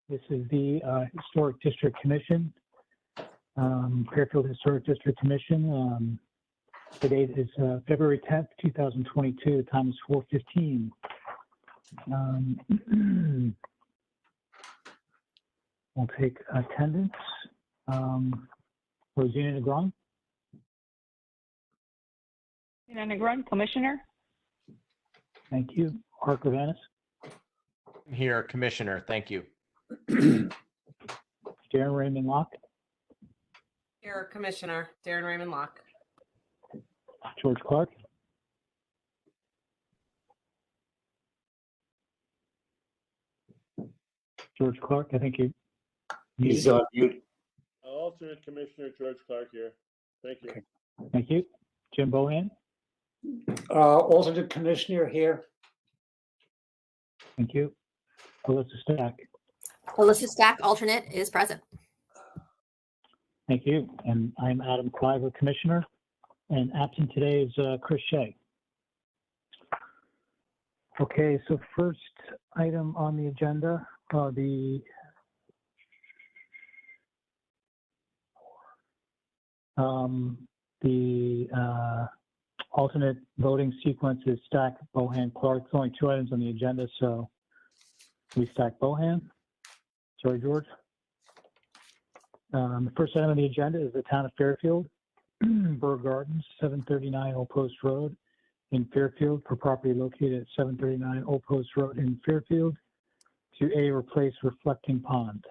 This is the Historic District Commission, Fairfield Historic District Commission. The date is February 10th, 2022. The time is 4:15. We'll take attendance. Rosina Negron. Rosina Negron, Commissioner. Thank you. Mark Ravanis. Here, Commissioner. Thank you. Darren Raymond Locke. Here, Commissioner. Darren Raymond Locke. George Clark. George Clark, I think he's on mute. Alternate Commissioner George Clark here. Thank you. Okay. Thank you. Jim Bohan. Alternate Commissioner here. Thank you. Alyssa Stack. Alyssa Stack, alternate, is present. Thank you. And I'm Adam Cliver, Commissioner. And absent today is Chris Shea. Okay, so first item on the agenda, the alternate voting sequence is Stack, Bohan, Clark. There's only 2 items on the agenda, so we stack Bohan. Sorry, George. The first item on the agenda is the Town of Fairfield, Burr Gardens, 739 Old Post Road in Fairfield, for property located at 739 Old Post Road in Fairfield, to replace reflecting pond.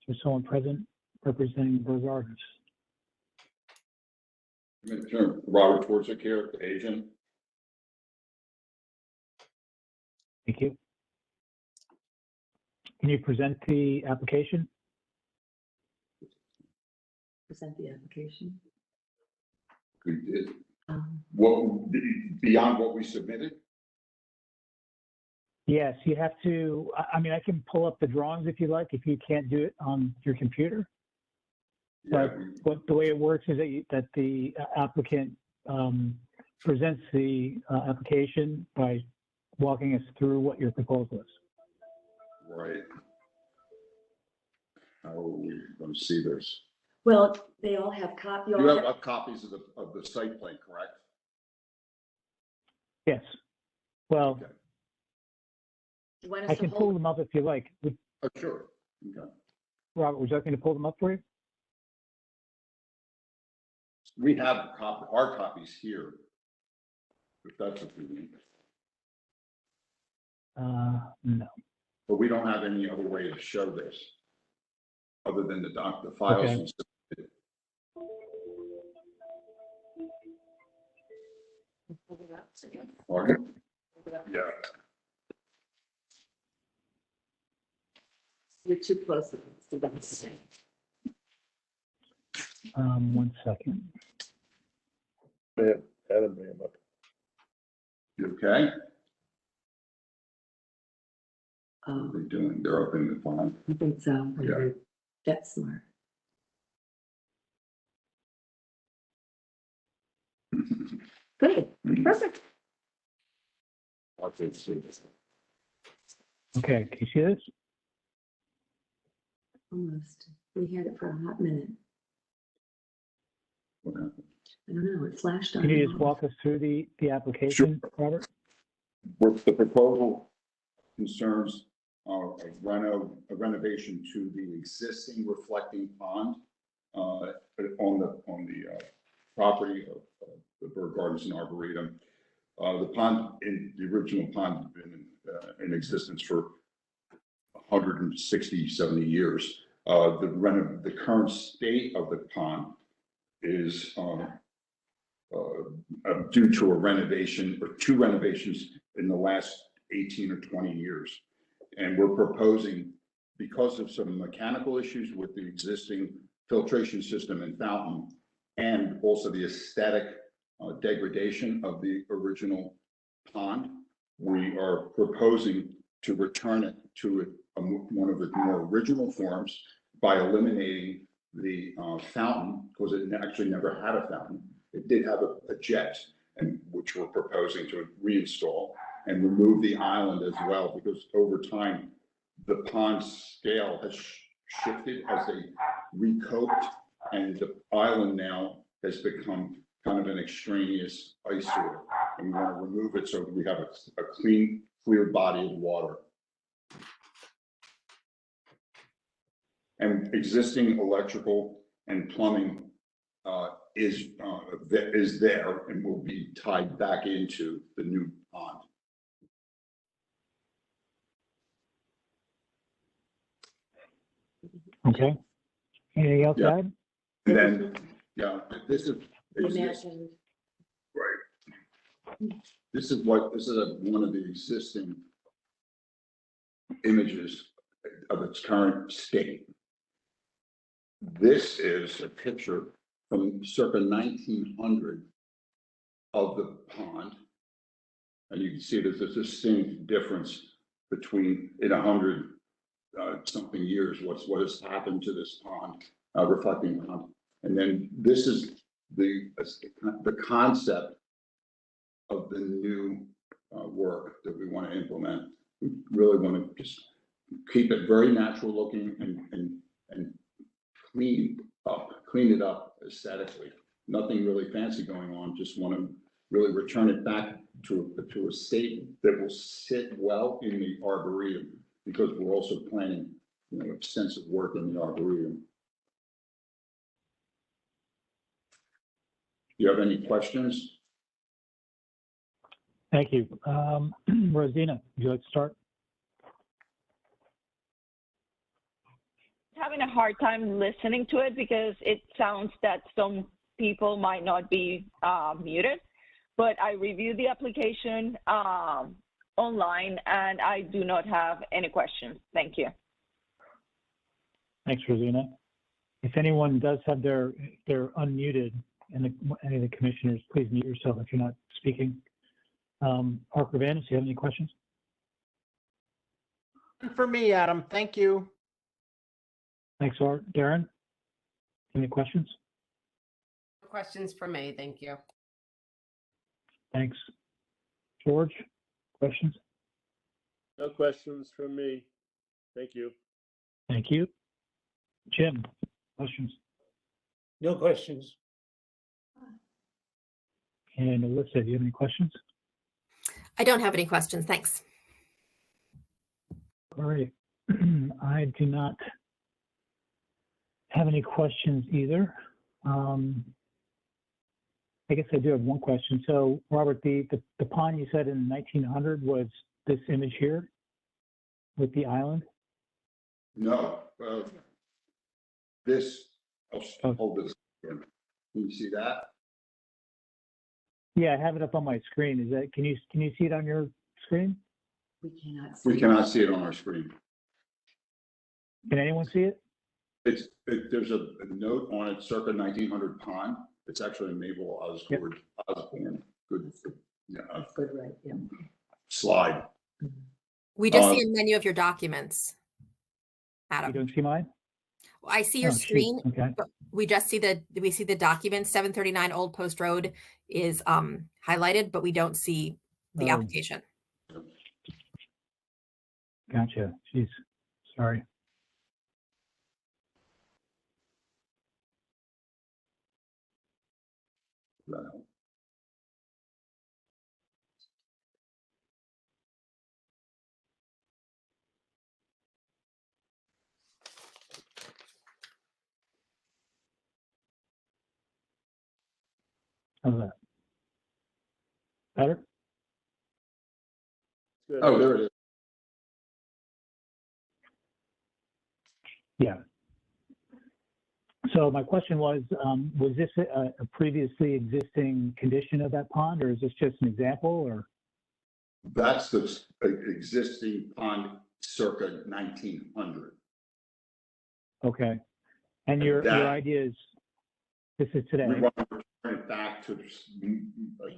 Is there someone present representing Burr Gardens? Commissioner Robert Twarczyk here, the agent. Thank you. Can you present the application? Present the application. We did. What, beyond what we submitted? Yes, you have to, I mean, I can pull up the drawings if you like, if you can't do it on your computer. Yeah, But the way it works is that the applicant presents the application by walking us through what your proposal is. right. How are we going to see this? Well, they all have copies. You have copies of the site plan, correct? Yes. Well, Okay. I can pull them up if you like. Oh, sure. Okay. Robert, would you like me to pull them up for you? We have hard copies here, if that's what we need. No. But we don't have any other way to show this, other than the files. Okay. And stuff. Okay. Yeah. You're too close to this. 1 second. Adam, up. You okay? What are Oh, they doing? They're opening the file. I think so. Yeah. That's smart. Good. Perfect. Okay, see this. Okay, can you see this? Almost. We had it for a hot minute. What happened? I don't know. It flashed on. Can you and just off. walk us through the application, Robert? What the proposal concerns a renovation to the existing reflecting pond on the property of the Burr Gardens and Arboretum. The pond, the original pond, has been in existence for 160, 70 years. The current state of the pond is due to a renovation or 2 renovations in the last 18 or 20 years. And we're proposing, because of some mechanical issues with the existing filtration system and fountain, and also the aesthetic degradation of the original pond, we are proposing to return it to one of its more original forms by eliminating the fountain, because it actually never had a fountain. It did have a jet, and which we're proposing to reinstall, and remove the island as well, because over time, the pond scale has shifted as they recoped, and the island now has become kind of an extraneous eyesore. And we want to remove it so that we have a clean, clear body of water. And existing electrical and plumbing is there and will be tied back into the new pond. Okay. Anything else to Yeah. add? And then, yeah, this is Imagine. right. This is one of the existing images of its current state. This is a picture from circa 1900 of the pond. And you can see there's a distinct difference between in 100 something years, what has happened to this pond, reflecting pond. And then this is the concept of the new work that we want to implement. We really want to just keep it very natural looking and clean it up aesthetically. Nothing really fancy going on. Just want to really return it back to a state that will sit well in the arboretum, because we're also planning, extensive work in the arboretum. Do you have any questions? Thank you. Rosina, would you like to start? Having a hard time listening to it because it sounds that some people might not be muted, but I reviewed the application online and I do not have any questions. Thank you. Thanks, Rosina. If anyone does have they're unmuted, and any of the commissioners, please mute yourself if you're not speaking. Parker Vanis, do you have any questions? For me, Adam, thank you. Thanks, Art. Darren, any questions? Questions for me, thank you. Thanks. George, questions? No questions from me. Thank you. Thank you. Jim, questions? No questions. And Alyssa, do you have any questions? I don't have any questions. Thanks. All right. I do not have any questions either. I guess I do have one question. So, Robert, the pond you said in 1900 was this image here with the island? No. I'll hold this. Can you see that? Yeah, I have it up on my screen. Is that, can you see it on your screen? We cannot see. We cannot see it on our screen. Can anyone see it? There's a note on it, circa 1900 pond. It's actually a naval Osborne. Good. Yeah, That's good, right? Yeah. slide. We just see a menu of your documents, You Adam. don't see mine? I see your Oh, shoot. screen, Okay. but we see the document. 739 Old Post Road is highlighted, but we don't see the Oh. application. Gotcha. Jeez. Sorry. How's that? Better? Good. Oh, there it is. Yeah. So my question was this a previously existing condition of that pond, or is this just an example, or? That's the existing pond circa 1900. Okay. And your idea is, this is today? We want to return it back to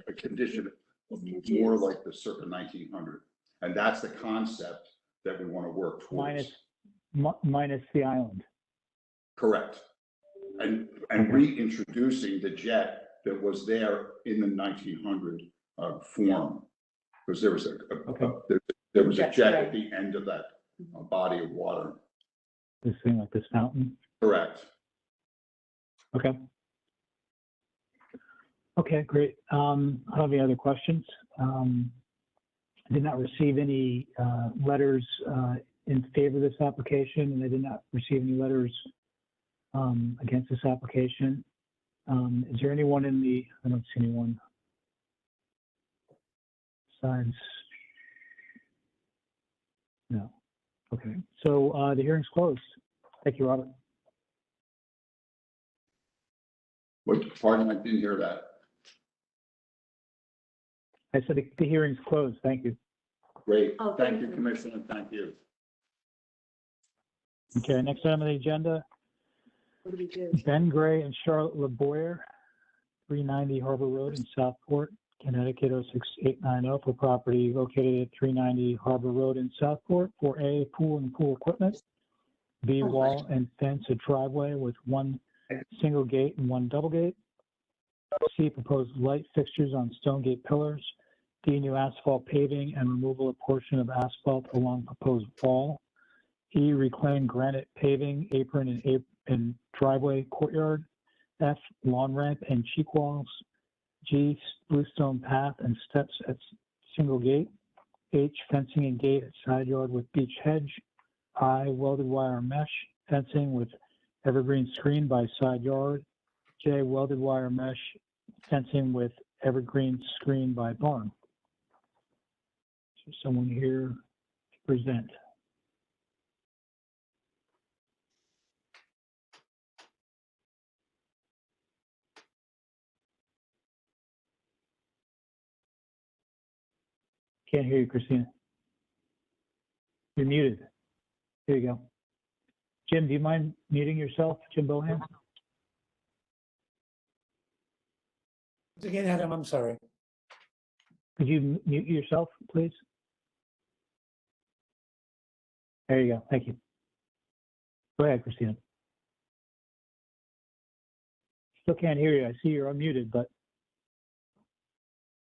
a condition more like the circa 1900. And that's the concept that we want to work towards. Minus the island. Correct. And reintroducing the jet that was there in the 1900 form, because there was a jet at the end of that body of water. This thing like this fountain? Correct. Okay. Okay, great. I don't have any other questions. I did not receive any letters in favor of this application, and I did not receive any letters against this application. Is there anyone in the, I don't see anyone. Besides, no. Okay, so the hearing's closed. Thank you, Robert. What, pardon, I didn't hear that. I said the hearing's closed. Thank you. Great. Oh, Thank you, Commissioner. Thank you. Okay, next item on the agenda, What do we do? Ben Gray and Charlotte LeBoyer, 390 Harbor Road in Southport, Connecticut 06890 for property located at 390 Harbor Road in Southport for A, pool and pool equipment, B, wall and fence a driveway with one single gate and one double gate, C, proposed light fixtures on stone gate pillars, D, new asphalt paving and removal of portion of asphalt along proposed wall, E, reclaimed granite paving, apron and driveway courtyard, F, lawn ramp and cheek walls, G, Bluestone Path and steps at single gate, H, fencing and gate at side yard with beech hedge, I, welded wire mesh fencing with evergreen screen by side yard, J, welded wire mesh fencing with evergreen screen by barn. So someone here to present. Can't hear you, Christina. You're muted. There you go. Jim, do you mind muting yourself, Jim Bohan? Again, Adam, I'm sorry. Could you mute yourself, please? There you go. Thank you. Go ahead, Christina. Still can't hear you. I see you're unmuted, but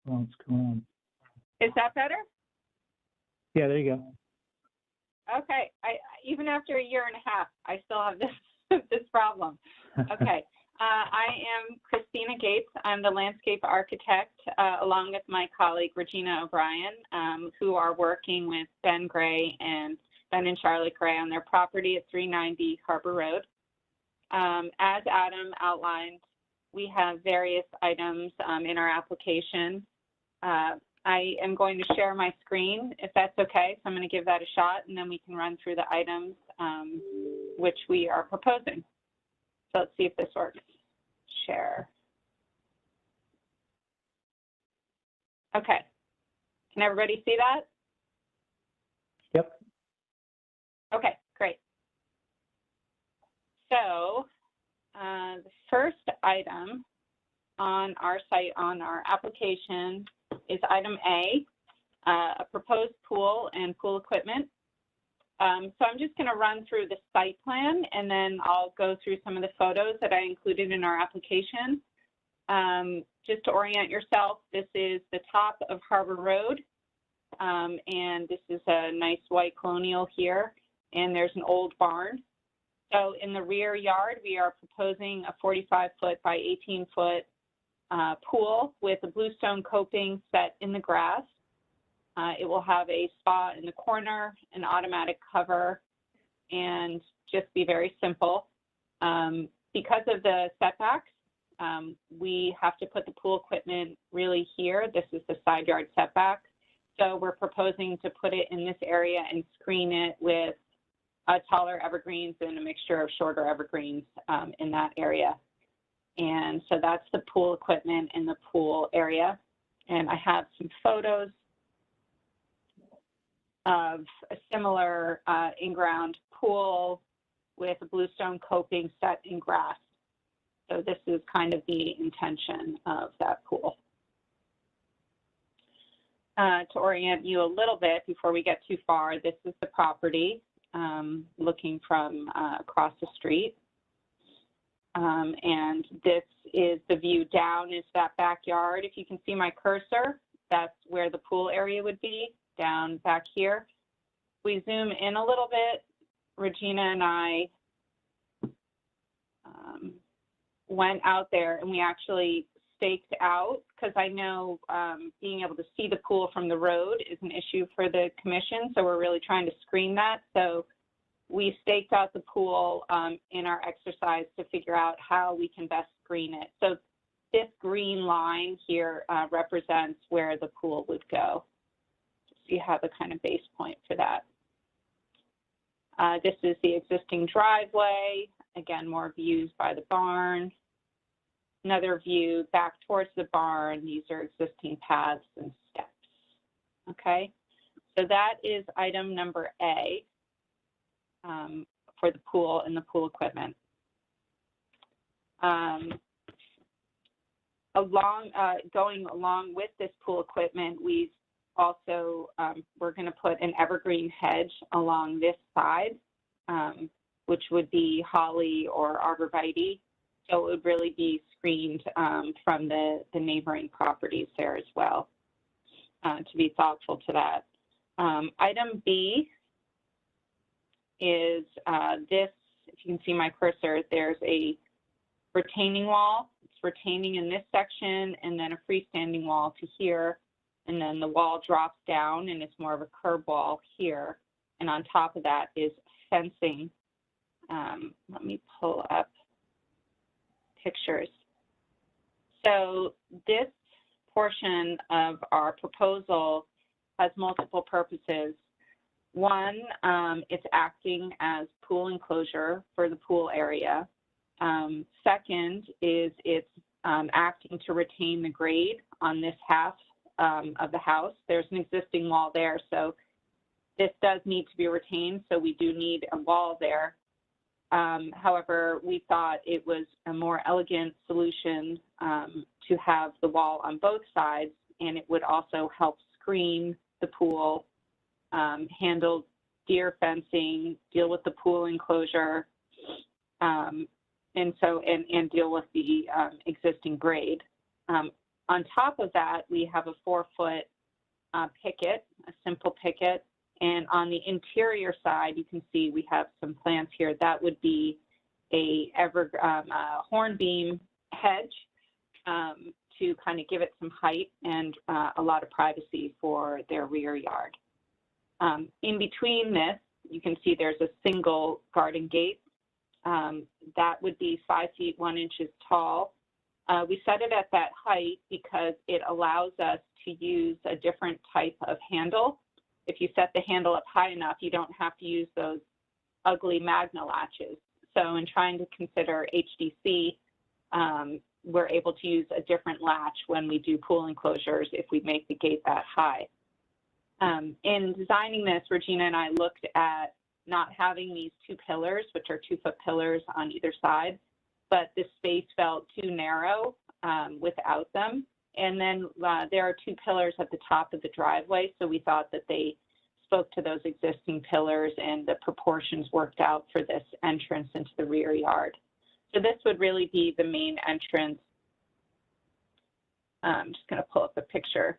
what's going on? Is that better? Yeah, there you go. Okay. Even after a year and a half, I still have this problem. Okay. I am Christina Gates. I'm the landscape architect, along with my colleague Regina O'Brien, who are working with Ben Gray and Ben and Charlotte Gray on their property at 390 Harbor Road. As Adam outlined, we have various items in our application. I am going to share my screen, if that's okay. So I'm going to give that a shot, and then we can run through the items which we are proposing. So let's see if this works. Share. Okay. Can everybody see that? Yep. Okay, great. So the first item on our site, on our application, is item A, a proposed pool and pool equipment. So I'm just going to run through the site plan, and then I'll go through some of the photos that I included in our application. Just to orient yourself, this is the top of Harbor Road, and this is a nice white colonial here, and there's an old barn. So in the rear yard, we are proposing a 45-foot by 18-foot pool with a bluestone coping set in the grass. It will have a spa in the corner, an automatic cover, and just be very simple. Because of the setbacks, we have to put the pool equipment really here. This is the side yard setback. So we're proposing to put it in this area and screen it with taller evergreens and a mixture of shorter evergreens in that area. And so that's the pool equipment in the pool area. And I have some photos of a similar in-ground pool with a bluestone coping set in grass. So this is kind of the intention of that pool. To orient you a little bit before we get too far, this is the property looking from across the street. And this is the view down into that backyard. If you can see my cursor, that's where the pool area would be, down back here. we zoom in a little bit, Regina and I went out there and we actually staked out, because I know being able to see the pool from the road is an issue for the commission, so we're really trying to screen that. So we staked out the pool in our exercise to figure out how we can best screen it. So this green line here represents where the pool would go. So you have a kind of base point for that. This is the existing driveway. Again, more views by the barn. Another view back towards the barn. These are existing paths and steps. Okay, so that is item number A for the pool and the pool equipment. Going along with this pool equipment, we've also, we're going to put an evergreen hedge along this side, which would be holly or arborvitae. So it would really be screened from the neighboring properties there as well, to be thoughtful to that. Item B is this, if you can see my cursor, there's a retaining wall. It's retaining in this section, and then a freestanding wall to here. And then the wall drops down and it's more of a curb wall here. And on top of that is fencing. Let me pull up pictures. So this portion of our proposal has multiple purposes. One, it's acting as pool enclosure for the pool area. Second is it's acting to retain the grade on this half of the house. There's an existing wall there, so this does need to be retained, so we do need a wall there. However, we thought it was a more elegant solution to have the wall on both sides, and it would also help screen the pool, handle deer fencing, deal with the pool enclosure, and deal with the existing grade. On top of that, we have a 4-foot picket, a simple picket. And on the interior side, you can see we have some plants here. That would be a hornbeam hedge to kind of give it some height and a lot of privacy for their rear yard. In between this, you can see there's a single garden gate. That would be 5 feet 1 inches tall. We set it at that height because it allows us to use a different type of handle. If you set the handle up high enough, you don't have to use those ugly Magna latches. So in trying to consider HDC, we're able to use a different latch when we do pool enclosures if we make the gate that high. In designing this, Regina and I looked at not having these 2 pillars, which are 2-foot pillars on either side, but the space felt too narrow without them. And then there are 2 pillars at the top of the driveway, so we thought that they spoke to those existing pillars and the proportions worked out for this entrance into the rear yard. So this would really be the main entrance. I'm just going to pull up a picture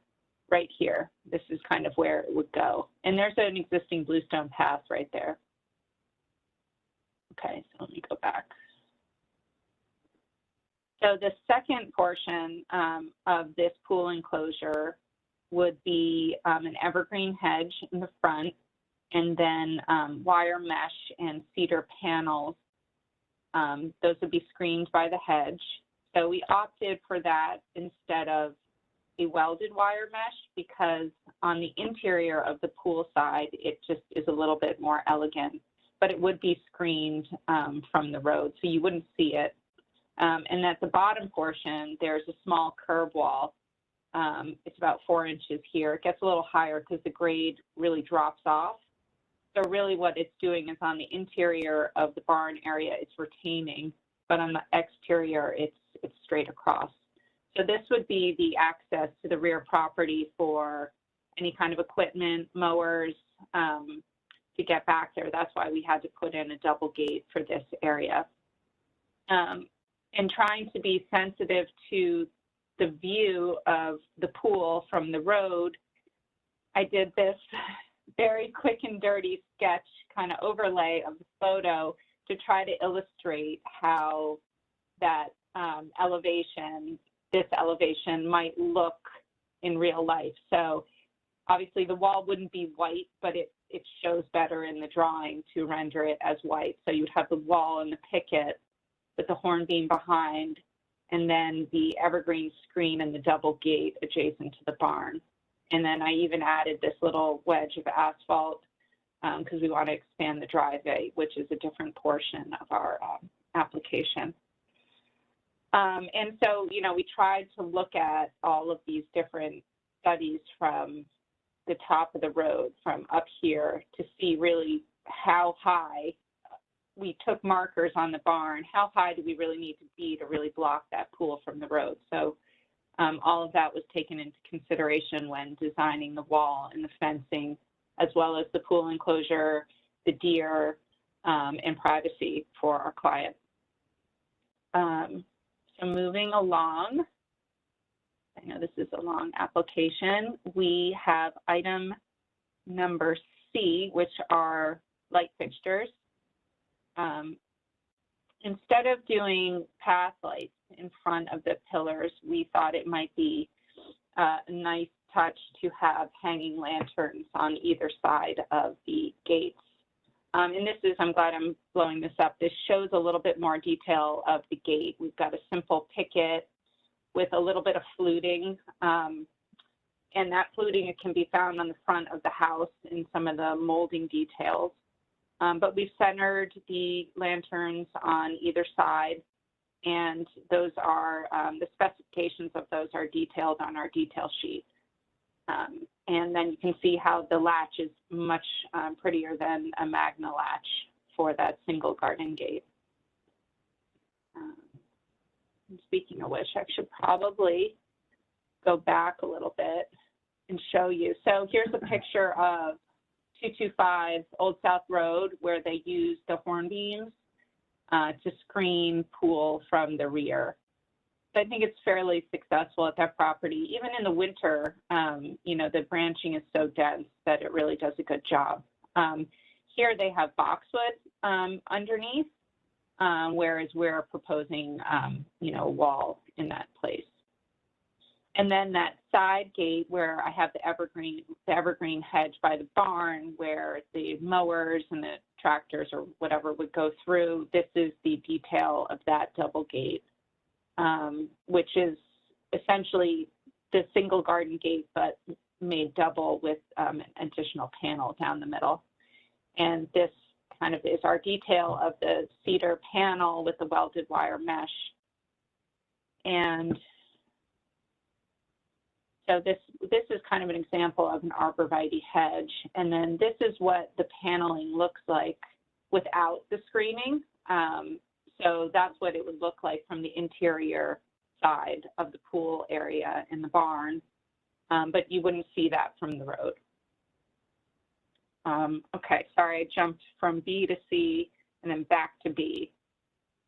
right here. This is kind of where it would go. And there's an existing Bluestone Path right there. Okay, so let me go back. So the second portion of this pool enclosure would be an evergreen hedge in the front, and then wire mesh and cedar panels. Those would be screened by the hedge. So we opted for that instead of a welded wire mesh because on the interior of the pool side, it just is a little bit more elegant, but it would be screened from the road, so you wouldn't see it. And at the bottom portion, there's a small curb wall. It's about 4 inches here. It gets a little higher because the grade really drops off. So really what it's doing is on the interior of the barn area, it's retaining, but on the exterior, it's straight across. So this would be the access to the rear property for any kind of equipment, mowers, to get back there. That's why we had to put in a double gate for this area. And trying to be sensitive to the view of the pool from the road, I did this very quick and dirty sketch kind of overlay of the photo to try to illustrate how that this elevation might look in real life. So obviously the wall wouldn't be white, but it shows better in the drawing to render it as white. So you'd have the wall and the picket with the hornbeam behind, and then the evergreen screen and the double gate adjacent to the barn. And then I even added this little wedge of asphalt because we want to expand the driveway, which is a different portion of our application. And so, you know, we tried to look at all of these different studies from the top of the road, from up here, to see really how high. We took markers on the barn. How high do we really need to be to really block that pool from the road? So all of that was taken into consideration when designing the wall and the fencing, as well as the pool enclosure, the deer, and privacy for our client. So moving along, I know this is a long application. We have item number C, which are light fixtures. Instead of doing path lights in front of the pillars, we thought it might be a nice touch to have hanging lanterns on either side of the gates. And this is, I'm glad I'm blowing this up, this shows a little bit more detail of the gate. We've got a simple picket with a little bit of fluting. And that fluting, it can be found on the front of the house in some of the molding details. But we've centered the lanterns on either side, and those are, the specifications of those are detailed on our detail sheet. And then you can see how the latch is much prettier than a Magna latch for that single garden gate. Speaking of which, I should probably go back a little bit and show you. So here's a picture of 225 Old South Road, where they use the hornbeams to screen pool from the rear. So I think it's fairly successful at that property. Even in the winter, you know, the branching is so dense that it really does a good job. Here they have boxwood underneath, whereas we're proposing, you know, a wall in that place. And then that side gate where I have the evergreen hedge by the barn, where the mowers and the tractors or whatever would go through, this is the detail of that double gate, which is essentially the single garden gate, but made double with an additional panel down the middle. And this kind of is our detail of the cedar panel with the welded wire mesh. And so this is kind of an example of an arborvitae hedge. And then this is what the paneling looks like without the screening. So that's what it would look like from the interior side of the pool area in the barn, but you wouldn't see that from the road. Okay, sorry, I jumped from B to C and then back to B.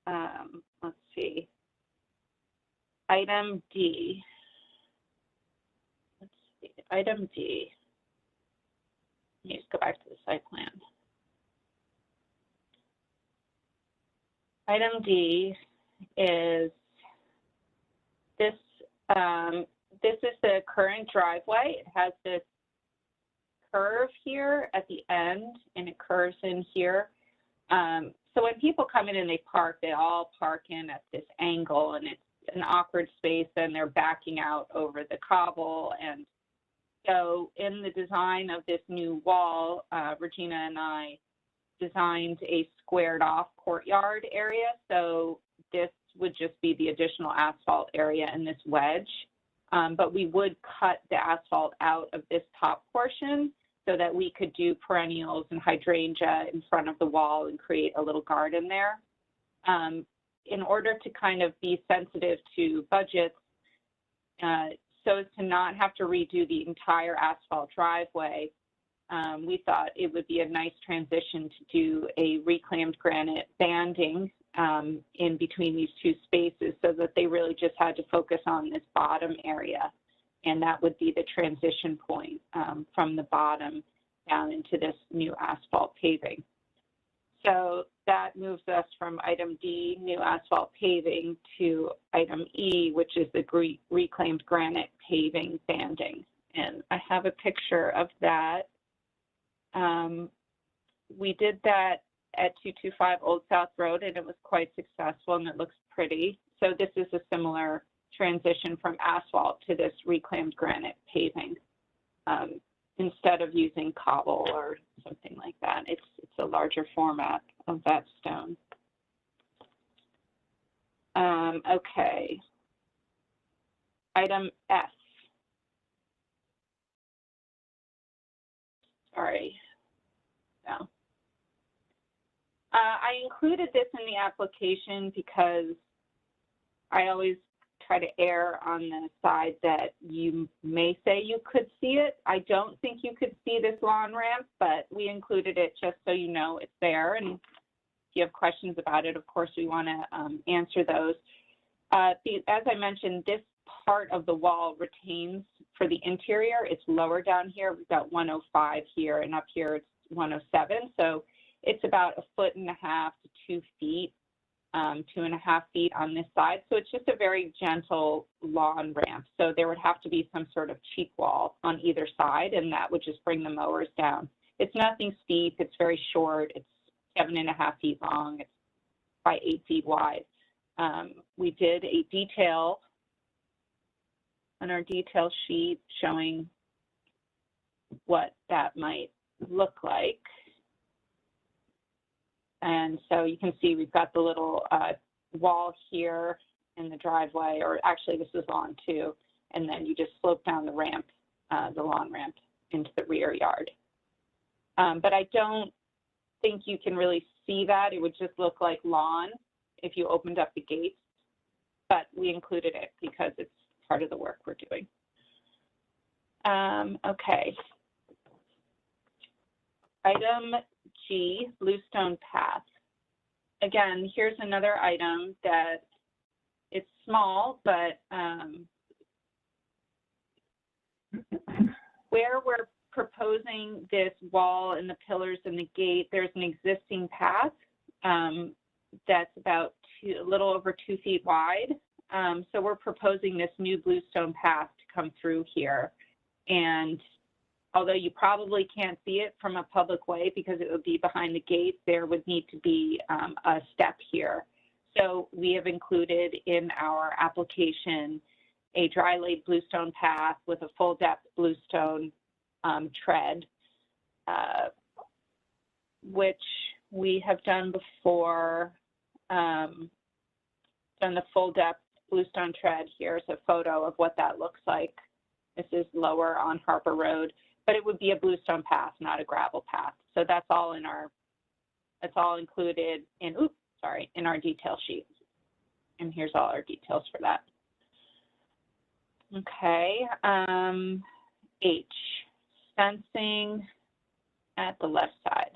Let's see. Item D. Let's see, item D. Let me just go back to the site plan. Item D is this. This is the current driveway. It has this curve here at the end, and it curves in here. So when people come in and they park, they all park in at this angle, and it's an awkward space, and they're backing out over the cobble. And so in the design of this new wall, Regina and I designed a squared off courtyard area. So this would just be the additional asphalt area in this wedge. But we would cut the asphalt out of this top portion so that we could do perennials and hydrangea in front of the wall and create a little garden there. In order to kind of be sensitive to budgets, so as to not have to redo the entire asphalt driveway, we thought it would be a nice transition to do a reclaimed granite banding in between these two spaces, so that they really just had to focus on this bottom area, and that would be the transition point from the bottom down into this new asphalt paving. So that moves us from item D, new asphalt paving, to item E, which is the reclaimed granite paving banding. And I have a picture of that. We did that at 225 Old South Road, and it was quite successful, and it looks pretty. So this is a similar transition from asphalt to this reclaimed granite paving. Instead of using cobble or something like that, it's a larger format of that stone. Okay. Item F. Sorry. No. I included this in the application because I always try to err on the side that you may say you could see it. I don't think you could see this lawn ramp, but we included it just so you know it's there. And if you have questions about it, of course, we want to answer those. As I mentioned, this part of the wall retains for the interior. It's lower down here. We've got 105 here, and up here it's 107. So it's about 1.5 to 2 feet. 2.5 feet on this side. So it's just a very gentle lawn ramp. So there would have to be some sort of cheek wall on either side, and that would just bring the mowers down. It's nothing steep. It's very short. It's 7.5 feet long. It's by 8 feet wide. We did a detail on our detail sheet showing what that might look like. And so you can see we've got the little wall here in the driveway, or actually this is lawn too, and then you just slope down the ramp, the lawn ramp, into the rear yard. But I don't think you can really see that. It would just look like lawn if you opened up the gates, but we included it because it's part of the work we're doing. Okay. Item G, Bluestone Path. Again, here's another item that it's small, but where we're proposing this wall and the pillars and the gate, there's an existing path that's about a little over 2 feet wide. So we're proposing this new Bluestone Path to come through here. And although you probably can't see it from a public way because it would be behind the gate, there would need to be a step here. So we have included in our application a dry laid bluestone path with a full depth bluestone tread, which we have done before. Done the full depth bluestone tread. Here's a photo of what that looks like. This is lower on Harper Road. But it would be a bluestone path, not a gravel path. So that's all in our, that's all included in, in our detail sheet. And here's all our details for that. Okay, H, fencing at the left side.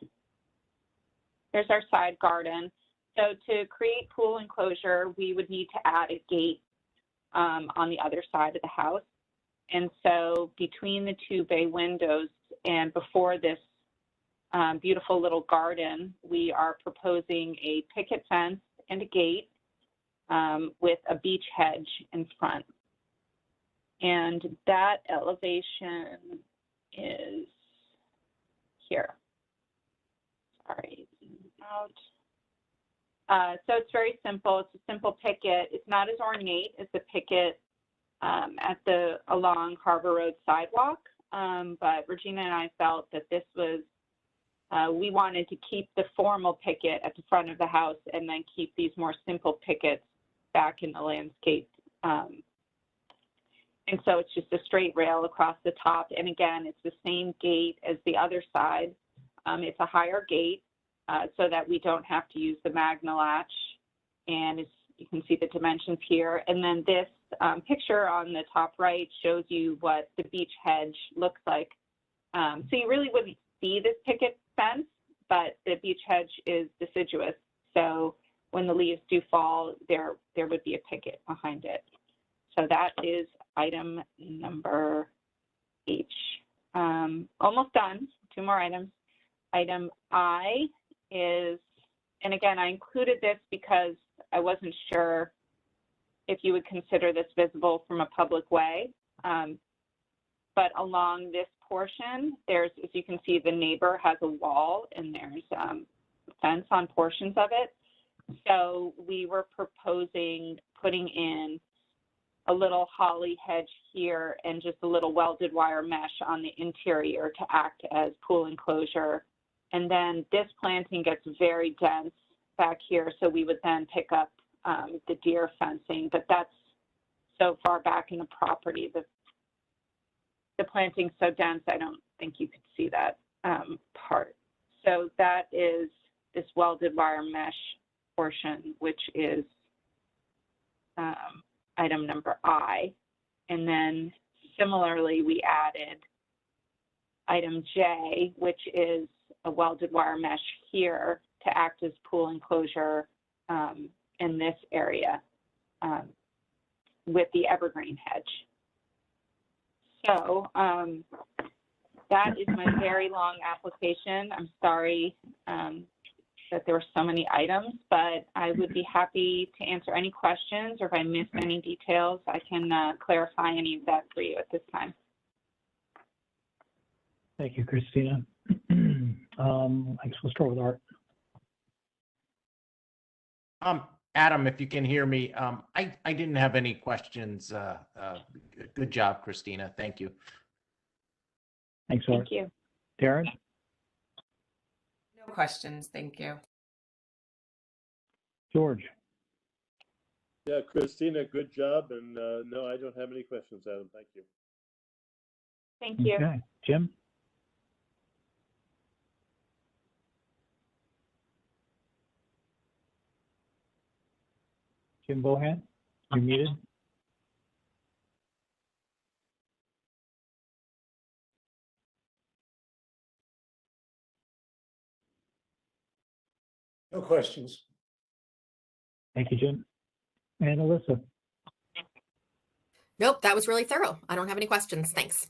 Here's our side garden. So to create pool enclosure, we would need to add a gate on the other side of the house. And so between the two bay windows and before this beautiful little garden, we are proposing a picket fence and a gate with a beech hedge in front. And that elevation is here. Sorry, out. So it's very simple. It's a simple picket. It's not as ornate as the picket at the along Harbor Road sidewalk, but Regina and I felt that this was, we wanted to keep the formal picket at the front of the house and then keep these more simple pickets back in the landscape. And so it's just a straight rail across the top. And again, it's the same gate as the other side. It's a higher gate so that we don't have to use the Magna latch. And it's, you can see the dimensions here. And then this picture on the top right shows you what the beech hedge looks like. So you really wouldn't see this picket fence, but the beech hedge is deciduous. So when the leaves do fall, there would be a picket behind it. So that is item number H. Almost done. two more items. Item I is, and again, I included this because I wasn't sure if you would consider this visible from a public way. But along this portion, there's, as you can see, the neighbor has a wall and there's a fence on portions of it. So we were proposing putting in a little holly hedge here and just a little welded wire mesh on the interior to act as pool enclosure. And then this planting gets very dense back here, so we would then pick up the deer fencing, but that's so far back in the property. The planting's so dense, I don't think you could see that part. So that is this welded wire mesh portion, which is item number I. And then similarly, we added item J, which is a welded wire mesh here to act as pool enclosure in this area with the evergreen hedge. So that is my very long application. I'm sorry that there were so many items, but I would be happy to answer any questions, or if I missed any details, I can clarify any of that for you at this time. Thank you, Christina. I guess we'll start with Art. Adam, if you can hear me, I didn't have any questions. Good job, Christina. Thank you. Thanks, Art. Thank you. Darren? No questions, thank you. George? Yeah, Christina, good job. And no, I don't have any questions, Adam. Thank you. Thank you. Okay. Jim? Jim Bohan? You're muted. No questions. Thank you, Jim. And Alyssa? Nope, that was really thorough. I don't have any questions. Thanks.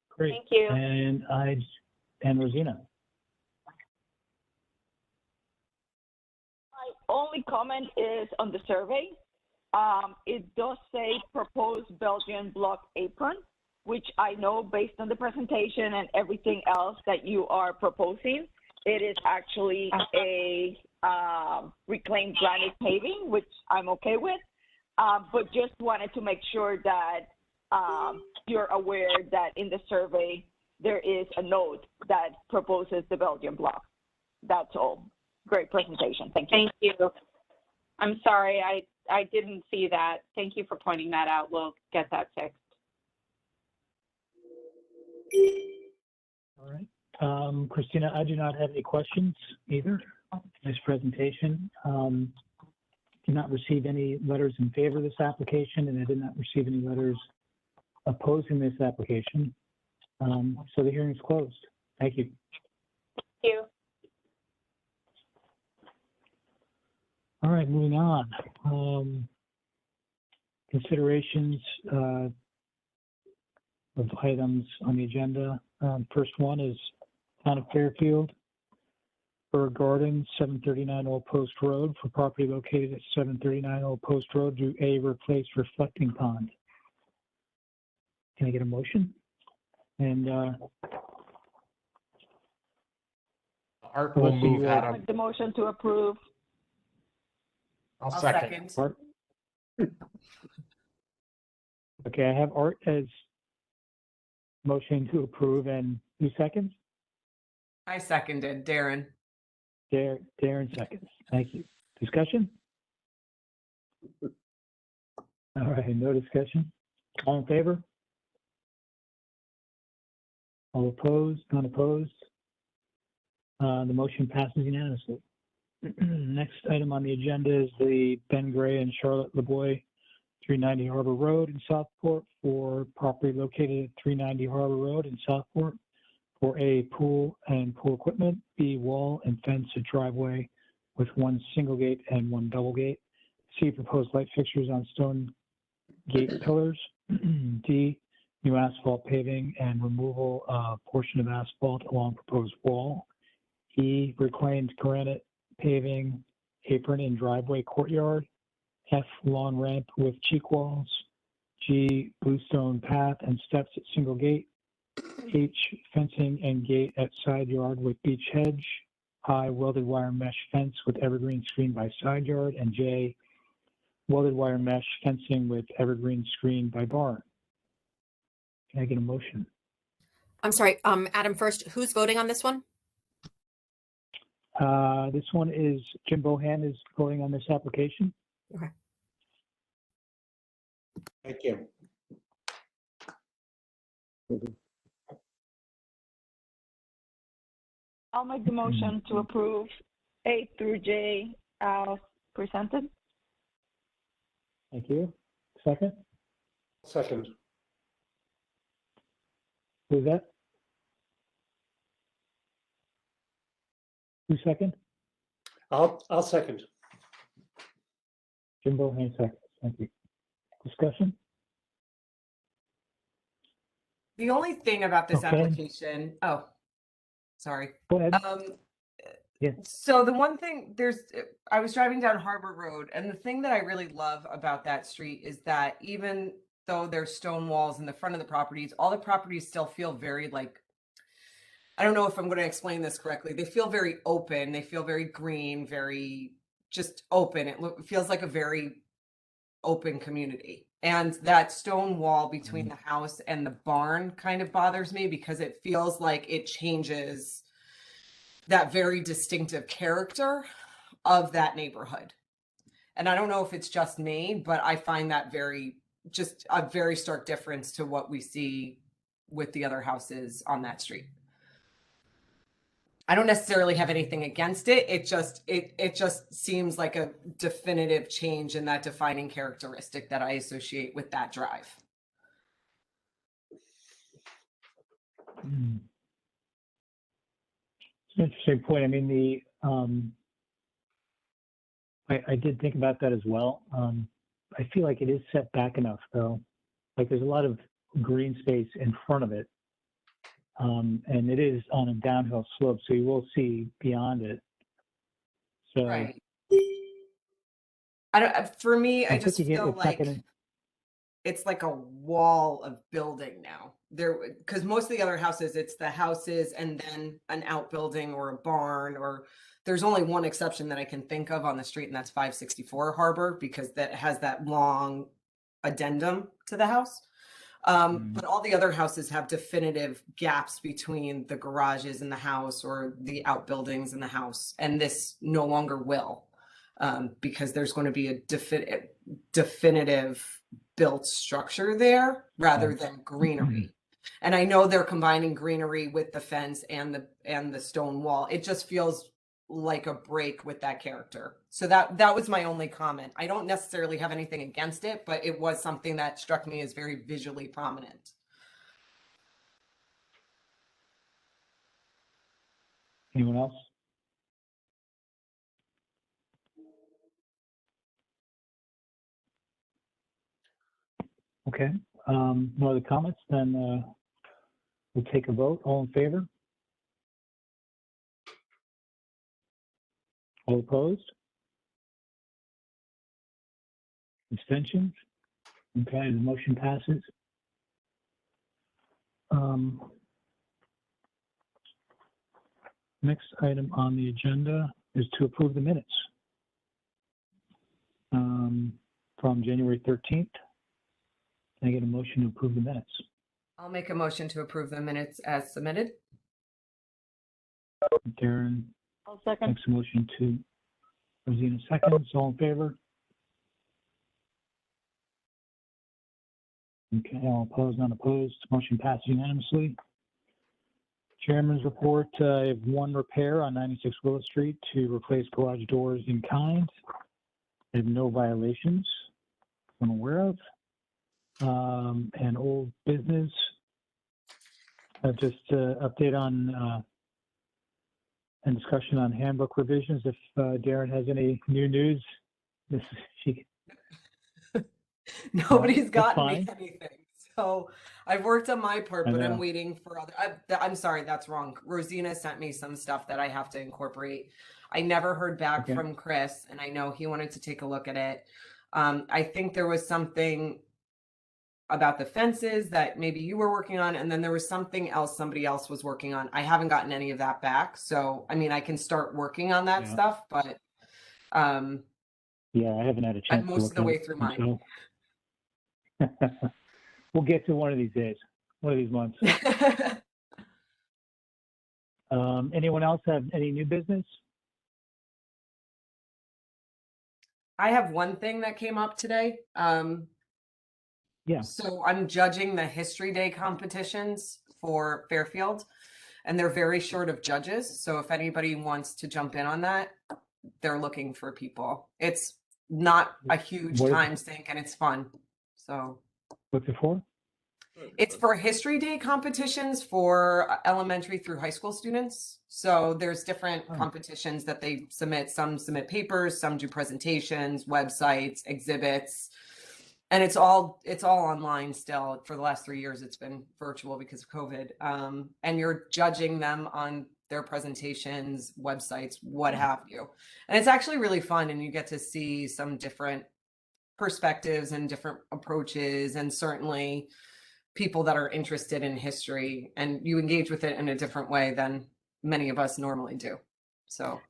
Great. Thank you. And Rosina? My only comment is on the survey. It does say proposed Belgian block apron, which I know based on the presentation and everything else that you are proposing, it is actually a reclaimed granite paving, which I'm okay with. But just wanted to make sure that you're aware that in the survey, there is a note that proposes the Belgian block. That's all. Great presentation. Thank you. Thank you. I'm sorry, I didn't see that. Thank you for pointing that out. We'll get that fixed. All right. Christina, I do not have any questions either in this presentation. Did not receive any letters in favor of this application, and I did not receive any letters opposing this application. So the hearing is closed. Thank you. Thank you. All right, moving on. Considerations of items on the agenda. First one is Town of Fairfield, Bird Gardens, 739 Old Post Road, for property located at 739 Old Post Road, do A, replace reflecting pond. Can I get a motion? And Art will move, Adam. Make the motion to approve. I'll second. Art. Okay, I have Art as motion to approve, and who seconds? I seconded, Darren. Darren seconds. Thank you. Discussion? All right, no discussion. All in favor? All opposed? None opposed? The motion passes unanimously. Next item on the agenda is the Ben Gray and Charlotte LeBoy 390 Harbor Road in Southport for property located at 390 Harbor Road in Southport for A, pool and pool equipment, B, wall and fence a driveway with one single gate and one double gate, C, proposed light fixtures on stone gate pillars, D, new asphalt paving and removal of portion of asphalt along proposed wall. E, reclaimed granite paving, apron and driveway courtyard. F, lawn ramp with cheek walls. G, Bluestone Path and steps at single gate. H, fencing and gate at side yard with beach hedge. I, welded wire mesh fence with evergreen screen by side yard. And J, welded wire mesh fencing with evergreen screen by barn. Can I get a motion? I'm sorry, Adam, first, who's voting on this one? This one is Jim Bohn is voting on this application. Okay. Thank you. I'll make the motion to approve A through J as presented. Thank you. Second, Second. who's that? Who's second? I'll second. Jim Bohn seconds. Thank you. Discussion? The only thing about this Okay. application, oh, sorry. Go ahead. Yeah. So the one thing I was driving down Harbor Road, and the thing that I really love about that street is that even though there's stone walls in the front of the properties, all the properties still feel very like, I don't know if I'm going to explain this correctly. They feel very open. They feel very green, very just open. It feels like a very open community. And that stone wall between the house and the barn kind of bothers me because it feels like it changes that very distinctive character of that neighborhood. And I don't know if it's just me, but I find that just a very stark difference to what we see with the other houses on that street. I don't necessarily have anything against it. It just seems like a definitive change in that defining characteristic that I associate with that drive. It's an interesting point. I mean, I did think about that as well. I feel like it is set back enough, though. Like there's a lot of green space in front of it. And it is on a downhill slope, so you will see beyond it. So, right. For me, I just feel like it's like a wall of building now. Because most of the other houses, it's the houses and then an outbuilding or a barn, or there's only one exception that I can think of on the street, and that's 564 Harbor, because that has that long addendum to the house. But all the other houses have definitive gaps between the garages in the house or the outbuildings in the house. And this no longer will, because there's going to be a definitive built structure there rather than greenery. And I know they're combining greenery with the fence and the stone wall. It just feels like a break with that character. So that was my only comment. I don't necessarily have anything against it, but it was something that struck me as very visually prominent. Anyone else? Okay. No other comments? Then we'll take a vote. All in favor? All opposed? Abstentions? Okay, the motion passes. Next item on the agenda is to approve the minutes from January 13th. Can I get a motion to approve the minutes? I'll make a motion to approve the minutes as submitted. Darren I'll second. makes a motion to, Rosina seconds, all in favor? Okay, all opposed, none opposed, motion passes unanimously. Chairman's report, I have one repair on 96 Willow Street to replace garage doors in kind. I have no violations I'm aware of. And old business, just update on and discussion on handbook revisions. If Darren has any new news, Nobody's gotten me fine. anything. So I've worked on my part, I but I'm know. waiting for other. I'm sorry, that's wrong. Rosina sent me some stuff that I have to incorporate. I never heard back Okay. from Chris, and I know he wanted to take a look at it. I think there was something about the fences that maybe you were working on, and then there was something else somebody else was working on. I haven't gotten any of that back. So, I mean, I can start working on that Yeah. stuff, but Yeah, I haven't had a I'm chance to most look of the at way it through mine. myself. We'll get to one of these days, one of these months. Anyone else have any new business? I have one thing that came up today. Yeah. So I'm judging the History Day competitions for Fairfield, and they're very short of judges. So if anybody wants to jump in on that, they're looking for people. It's not a huge What is- time sink, and it's fun. So What's it for? it's for History Day competitions for elementary through high school students. So there's different Oh. competitions that they submit. Some submit papers, some do presentations, websites, exhibits. And it's all online still. For the last 3 years, it's been virtual because of COVID. And you're judging them on their presentations, websites, what have you. And it's actually really fun, and you get to see some different perspectives and different approaches, and certainly people that are interested in history, and you engage with it in a different way than many of us normally do. So,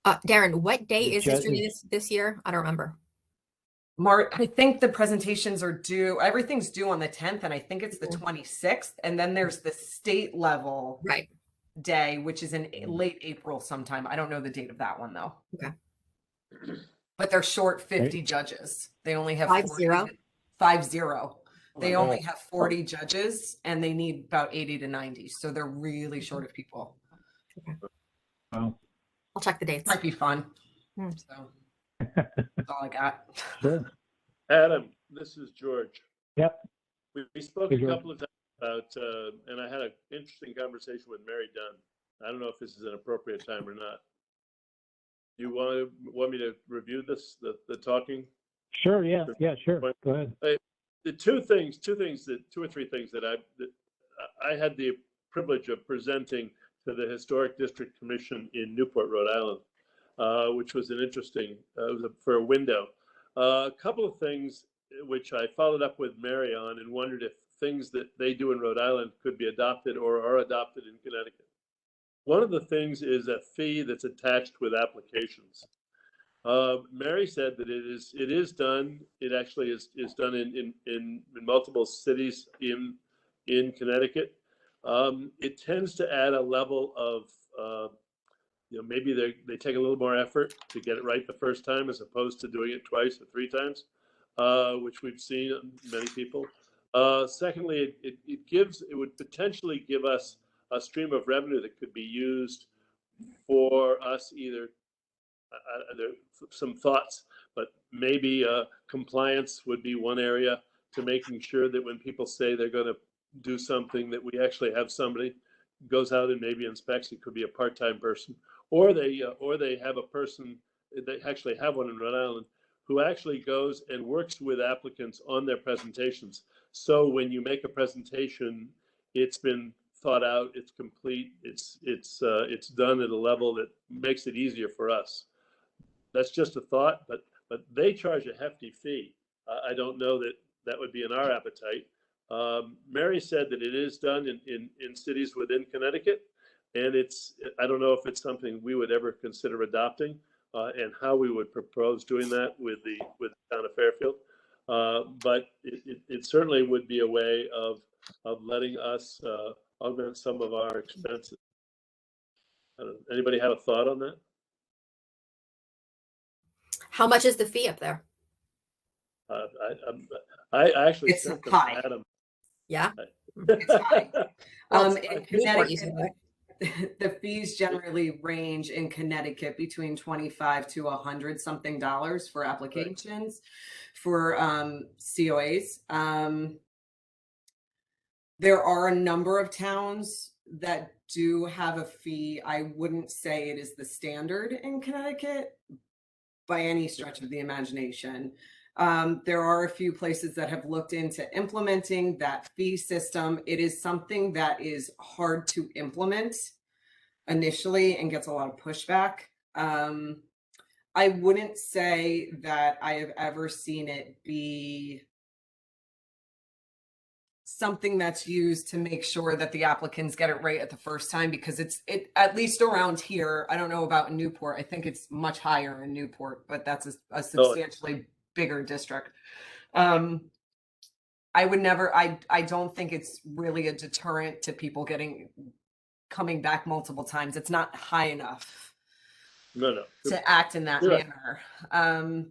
Darren, what day The is History Day judges- this year? I don't remember. I think the presentations are due, everything's due on the 10th, and I think it's the 26th. And then there's the state level Right. day, which is in late April sometime. I don't know the date of that one though. Okay. But they're short 50 Right. judges. They only have 50? 50. They my only God. have 40 judges, and they need about 80 to 90. So they're really short of people. Wow. I'll check the dates. Might be fun. Hmm. So that's all I got. Sure. Adam, this is George. Yep. We spoke Hey, a George. couple of times about, and I had an interesting conversation with Mary Dunn. I don't know if this is an appropriate time or not. You want me to review this, the talking? Sure. Yeah. Yeah. Sure. Go ahead. The two or three things that I had the privilege of presenting to the Historic District Commission in Newport, Rhode Island, which was an interesting, for a window. A couple of things which I followed up with Mary on and wondered if things that they do in Rhode Island could be adopted or are adopted in Connecticut. One of the things is a fee that's attached with applications. Mary said that it is done. It actually is done in multiple cities in Connecticut. It tends to add a level of maybe they take a little more effort to get it right the first time as opposed to doing it twice or three times, which we've seen many people. Secondly, it would potentially give us a stream of revenue that could be used for us either. There some thoughts, but maybe compliance would be one area to making sure that when people say they're going to do something, that we actually have somebody goes out and maybe inspects. It could be a part-time person, or they have a person. They actually have one in Rhode Island who actually goes and works with applicants on their presentations. So when you make a presentation, it's been thought out, it's complete, it's done at a level that makes it easier for us. That's just a thought, but they charge a hefty fee. I don't know that would be in our appetite. Mary said that it is done in cities within Connecticut, and I don't know if it's something we would ever consider adopting, and how we would propose doing that with the town of Fairfield. But it certainly would be a way of letting us augment some of our expenses. Anybody have a thought on that? How much is the fee up there? I actually It's sent them high. to Adam. Yeah. It's high. Well, In Newport, Connecticut, you said, right? the fees generally range in Connecticut between $25 to $100 something for applications for COAs. There are a number of towns that do have a fee. I wouldn't say it is the standard in Connecticut by any stretch of the imagination. There are a few places that have looked into implementing that fee system. It is something that is hard to implement initially and gets a lot of pushback. I wouldn't say that I have ever seen it be something that's used to make sure that the applicants get it right at the first time, because it at least around here, I don't know about in Newport. I think it's much higher in Newport, but that's a substantially bigger district. I would never, I don't think it's really a deterrent to people coming back multiple times. It's not high enough No. to act in that You're right. manner.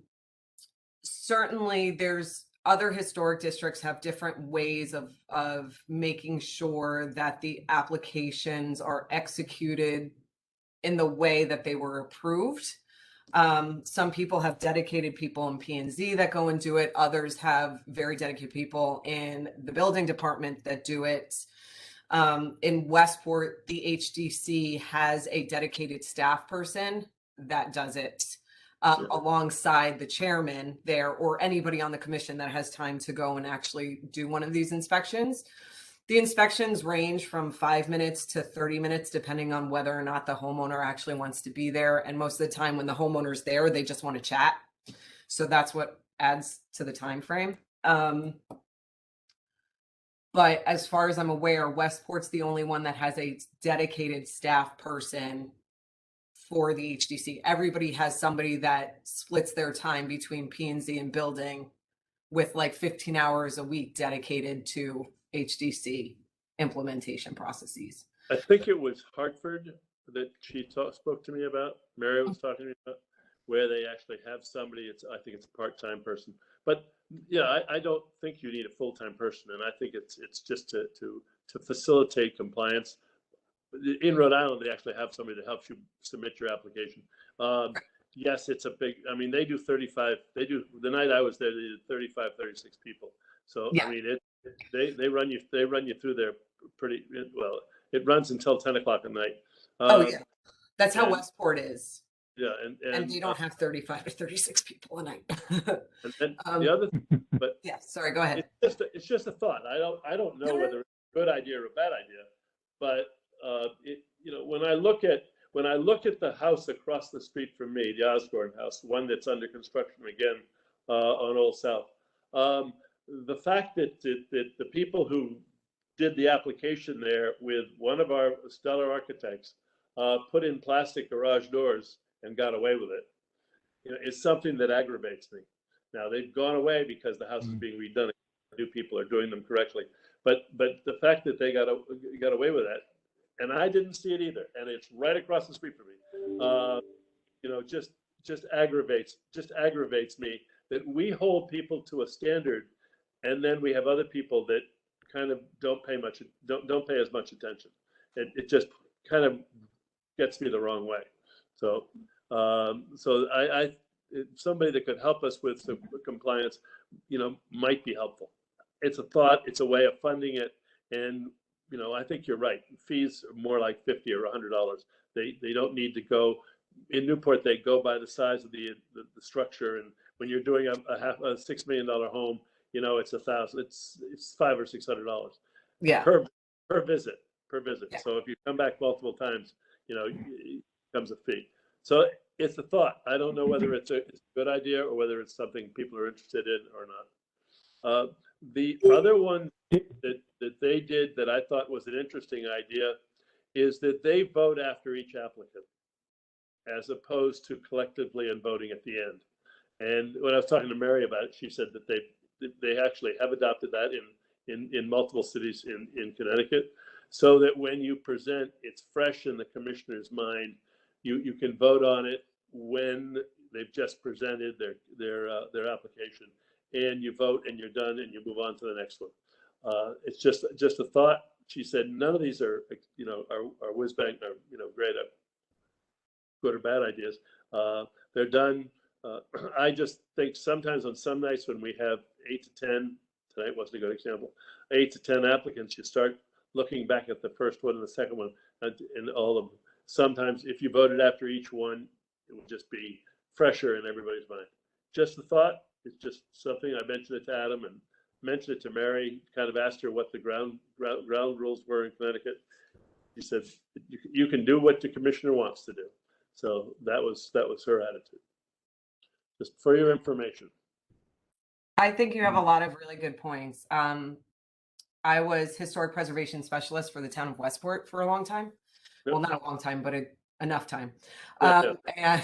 Certainly there's other historic districts have different ways of making sure that the applications are executed in the way that they were approved. Some people have dedicated people in P&Z that go and do it. Others have very dedicated people in the building department that do it. In Westport, the HDC has a dedicated staff person that does it alongside the chairman there, or anybody on the commission that has time to go and actually do one of these inspections. The inspections range from 5 minutes to 30 minutes, depending on whether or not the homeowner actually wants to be there. And most of the time when the homeowner's there, they just want to chat. So that's what adds to the time frame. But as far as I'm aware, Westport's the only one that has a dedicated staff person for the HDC. Everybody has somebody that splits their time between P&Z and building, with like 15 hours a week dedicated to HDC implementation processes. I think it was Hartford that she spoke to me about. Mary was talking to me about, where they actually have somebody. I think it's a part-time person. But yeah, I don't think you need a full-time person, and I think it's just to facilitate compliance. In Rhode Island, they actually have somebody that helps you submit your application. Yes, it's a big, I mean, they do 35, the night I was there, they did 35, 36 people. So, yeah. I mean, they run you through there pretty well. It runs until 10 o'clock at night. Yeah. That's how Westport is. Yeah. And they don't have 35 or 36 people a night. And the other, but yeah, sorry, go ahead. It's just a thought. I don't know whether it's a good idea or a bad idea, but when I look at the house across the street from me, the OSborne House, one that's under construction again on Old South, the fact that the people who did the application there with one of our stellar architects put in plastic garage doors and got away with it, is something that aggravates me. Now they've gone away because the house is being redone. New people are doing them correctly, but the fact that they got away with that. And I didn't see it either, and it's right across the street from me. Just aggravates me that we hold people to a standard, and then we have other people that kind of don't pay as much attention. It just kind of gets me the wrong way. So somebody that could help us with some compliance, might be helpful. It's a thought. It's a way of funding it, and I think you're right. Fees are more like $50 or $100. They don't need to go. In Newport, they go by the size of the structure, and when you're doing a $6 million home, it's $1,000. It's $500 or $600. Yeah. Per visit. Yeah. So if you come back multiple times, it comes a fee. So it's a thought. I don't know whether it's a good idea or whether it's something people are interested in or not. The other one that they did that I thought was an interesting idea is that they vote after each applicant, as opposed to collectively and voting at the end. And when I was talking to Mary about it, she said that they actually have adopted that in multiple cities in Connecticut, so that when you present, it's fresh in the commissioner's mind. You can vote on it when they've just presented their application, and you vote and you're done and you move on to the next one. It's just a thought. She said none of these are whiz bang or great, good or bad ideas. They're done. I just think sometimes on some nights when we have 8 to 10, tonight wasn't a good example, 8 to 10 applicants, you start looking back at the first one and the second one and all of them. Sometimes if you voted after each one, it would just be fresher in everybody's mind. Just a thought. It's just something I mentioned it to Adam and mentioned it to Mary, kind of asked her what the ground rules were in Connecticut. She said, you can do what the commissioner wants to do. So that was her attitude. Just for your information. I think you have a lot of really good points. I was historic preservation specialist for the town of Westport for a long time. Yep. Well, not a long time, but enough time. Yeah.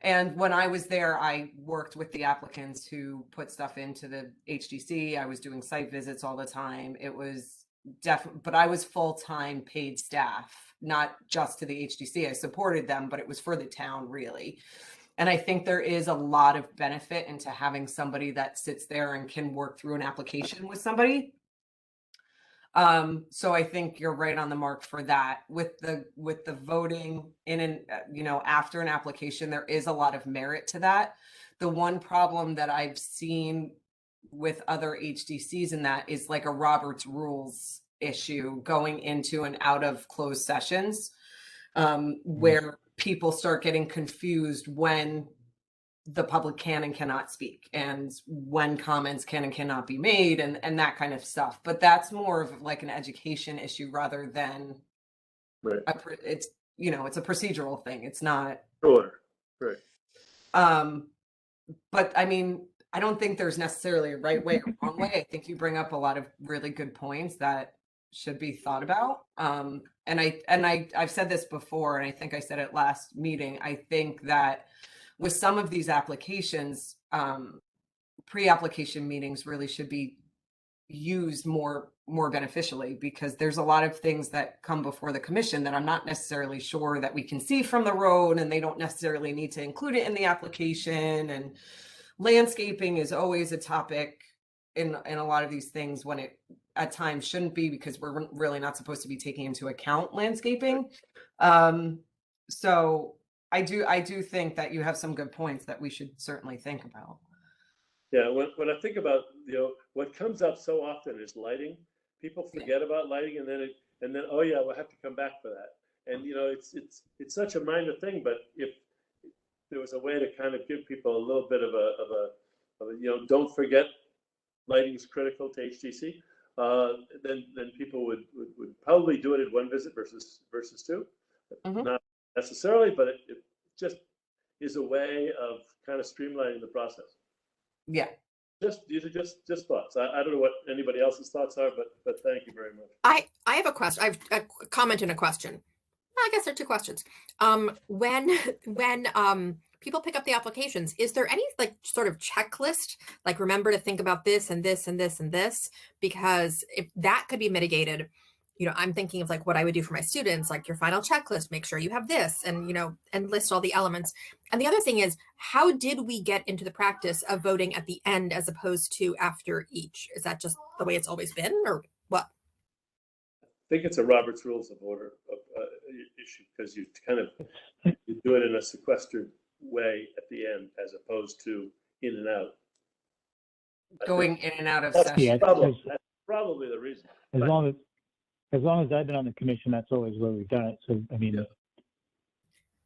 And when I was there, I worked with the applicants who put stuff into the HDC. I was doing site visits all the time. It was but I was full-time paid staff, not just to the HDC. I supported them, but it was for the town really. And I think there is a lot of benefit into having somebody that sits there and can work through an application with somebody. So I think you're right on the mark for that. With the voting in after an application, there is a lot of merit to that. The one problem that I've seen with other HDCs in that is like a Robert's rules issue going into and out of closed sessions, where people start getting confused when the public can and cannot speak and when comments can and cannot be made and that kind of stuff. But that's more of like an education issue rather than it's a procedural thing. It's not. Sure. Right. But I mean, I don't think there's necessarily a right way or wrong way. I think you bring up a lot of really good points that should be thought about. And I've said this before, and I think I said it last meeting. I think that with some of these applications, pre-application meetings really should be used more beneficially, because there's a lot of things that come before the commission that I'm not necessarily sure that we can see from the road, and they don't necessarily need to include it in the application. And landscaping is always a topic in a lot of these things when it at times shouldn't be, because we're really not supposed to be taking into account landscaping. So I do think that you have some good points that we should certainly think about. Yeah, when I think about, what comes up so often is lighting. People forget about lighting, and then oh yeah, we'll have to come back for that. And it's such a minor thing, but if there was a way to kind of give people a little bit of a don't forget lighting is critical to HDC, then people would probably do it in one visit versus two. Mm-hmm. Not necessarily, but it just is a way of kind of streamlining the process. Yeah. These are just thoughts. I don't know what anybody else's thoughts are, but thank you very much. I have a question. I have a comment and a question. I guess there are two questions. When people pick up the applications, is there any like sort of checklist, like remember to think about this and this and this and this? Because if that could be mitigated, I'm thinking of like what I would do for my students, like your final checklist, make sure you have this and, and list all the elements. And the other thing is, how did we get into the practice of voting at the end as opposed to after each? Is that just the way it's always been, or what? I think it's a Robert's Rules of Order issue, because you do it in a sequestered way at the end as opposed to in and out. Going in and out of that's session. That's probably the reason. As long as I've been on the commission, that's always where we've done it. So, I mean,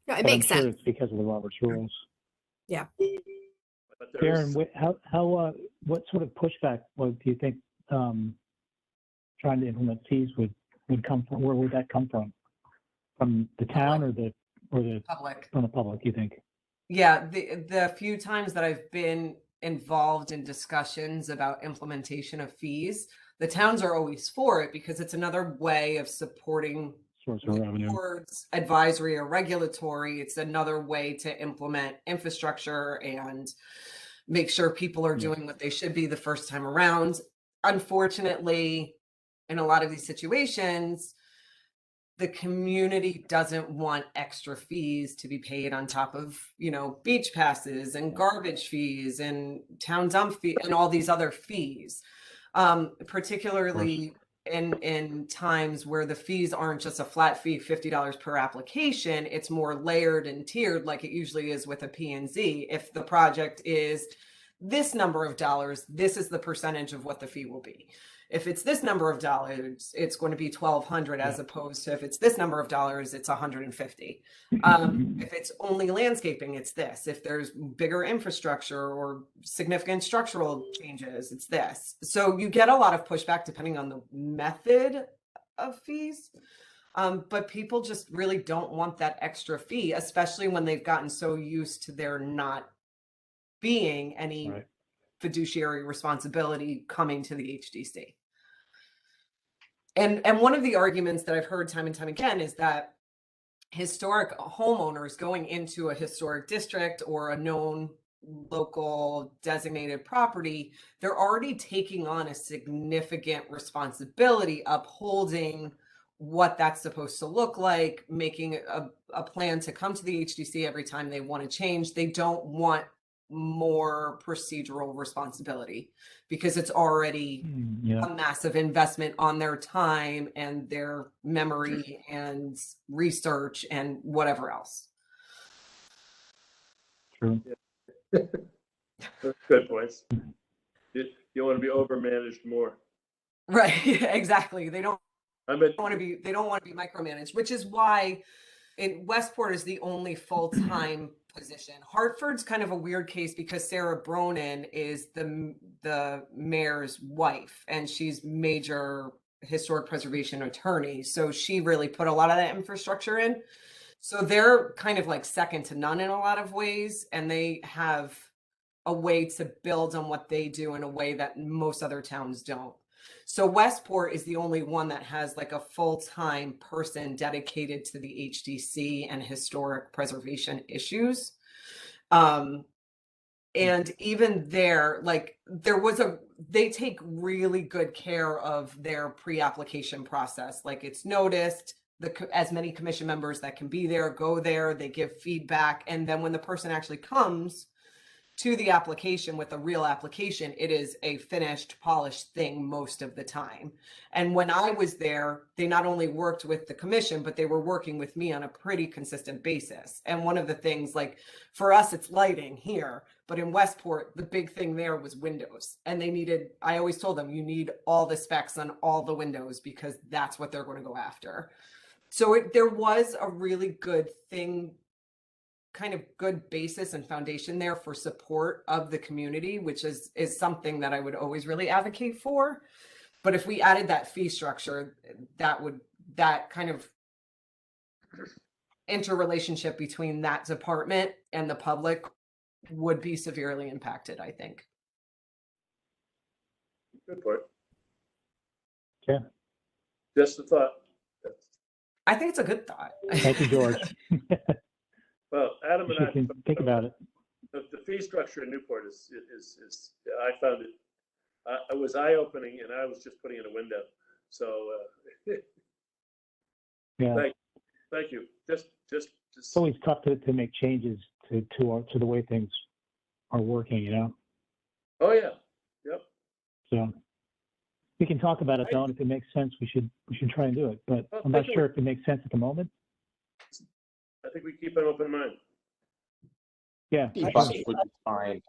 no, it makes sense. It's because of the Robert's Rules. Yeah. Darren, what sort of pushback do you think trying to implement fees would come from? Where would that come from? From the town or the public? From the public, you think? Yeah, the few times that I've been involved in discussions about implementation of fees, the towns are always for it because it's another way of supporting source of revenue, advisory or regulatory. It's another way to implement infrastructure and make sure people are doing what they should be the first time around. Unfortunately, in a lot of these situations, the community doesn't want extra fees to be paid on top of, beach passes and garbage fees and town dump fee and all these other fees. Particularly in times where the fees aren't just a flat fee, $50 per application, it's more layered and tiered like it usually is with a P&Z. If the project is this number of dollars, this is the percentage of what the fee will be. if it's this number of dollars, it's going to be 1,200, as opposed to if it's this number of dollars, it's 150. If it's only landscaping, it's this. If there's bigger infrastructure or significant structural changes, it's this. So you get a lot of pushback depending on the method of fees. But people just really don't want that extra fee, especially when they've gotten so used to there not being any fiduciary responsibility coming to the HDC. And one of the arguments that I've heard time and time again is that historic homeowners going into a historic district or a known local designated property, they're already taking on a significant responsibility upholding what that's supposed to look like, making a plan to come to the HDC every time they want to change. They don't want more procedural responsibility because it's already a massive investment on their time and their memory and research and whatever else. True. Good points. You want to be overmanaged more. Right, exactly. They don't I mean, want to be micromanaged, which is why Westport is the only full-time position. Hartford's kind of a weird case because Sarah Bronin is the mayor's wife, and she's major historic preservation attorney. So she really put a lot of that infrastructure in. So they're kind of like second to none in a lot of ways, and they have a way to build on what they do in a way that most other towns don't. So Westport is the only one that has like a full-time person dedicated to the HDC and historic preservation issues. And even there, like they take really good care of their pre-application process. Like it's noticed, as many commission members that can be there, go there, they give feedback. And then when the person actually comes to the application with a real application, it is a finished, polished thing most of the time. And when I was there, they not only worked with the commission, but they were working with me on a pretty consistent basis. And one of the things, like for us, it's lighting here, but in Westport, the big thing there was windows. And I always told them, you need all the specs on all the windows because that's what they're going to go after. So there was a really good thing, kind of good basis and foundation there for support of the community, which is something that I would always really advocate for. But if we added that fee structure, that kind of interrelationship between that department and the public would be severely impacted, I think. good point. Okay. Just a thought. I think it's a good thought. Thank you, George. Well, Adam You and I can think about it. The fee structure in Newport is I found it. It was eye-opening, and I was just putting in a window. So, Yeah. thank you. Just. It's always tough to make changes to the way things are working, you know? Oh yeah. Yep. So we can talk about it though, and if it makes sense, we should try and do it. But Well, I'm not thank you. sure if it makes sense at the moment. I think we keep an open mind. Yeah. Bucks would be fine.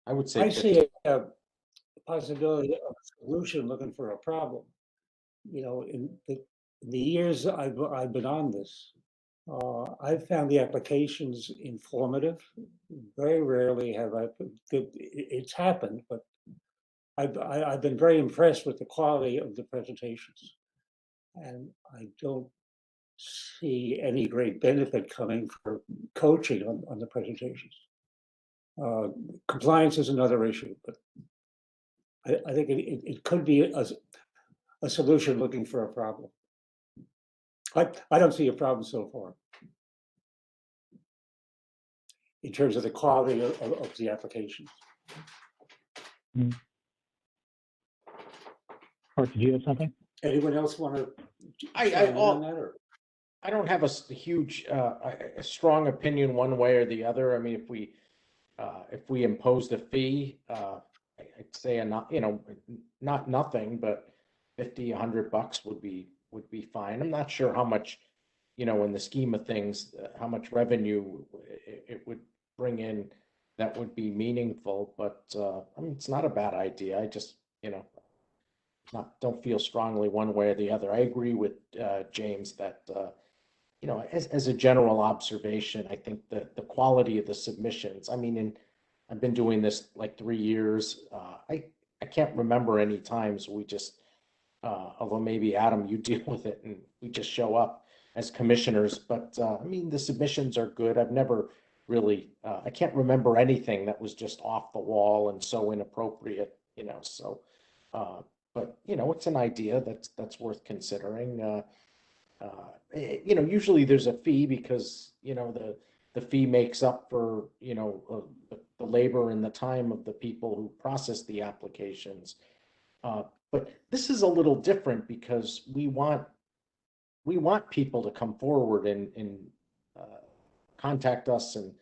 I would say I 50. see a possibility of a solution looking for a problem. You know, in the years I've been on this, I've found the applications informative. Very rarely have it's happened, but I've been very impressed with the quality of the presentations, and I don't see any great benefit coming for coaching on the presentations. Compliance is another issue, but I think it could be a solution looking for a problem. I don't see a problem so far in terms of the quality of the applications. Art, did you have something? Anyone else want to? I don't have a huge, a strong opinion one way or the other. I mean, if we imposed a fee, I'd say not nothing, but $50, $100 would be fine. I'm not sure how much, in the scheme of things, how much revenue it would bring in that would be meaningful. But I mean, it's not a bad idea. I just, don't feel strongly one way or the other. I agree with James that you know, as a general observation, I think that the quality of the submissions, I mean, I've been doing this like 3 years. I can't remember any times we just, although maybe Adam, you deal with it and we just show up as commissioners, but I mean, the submissions are good. I've never really, I can't remember anything that was just off the wall and so inappropriate, you know, so, but you know, it's an idea that's worth considering. You know, usually there's a fee because, you know, the fee makes up for, you know, the labor and the time of the people who process the applications. But this is a little different because we want people to come forward and contact us and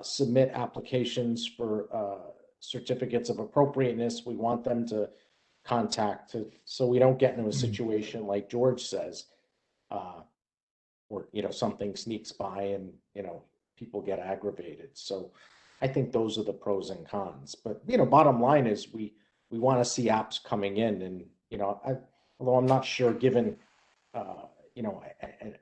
submit applications for certificates of appropriateness. We want them to contact so we don't get into a situation like George says, or, you know, something sneaks by and, you know, people get aggravated. So I think those are the pros and cons. But, you know, bottom line is we want to see apps coming in. And, you know, although I'm not sure given, you know,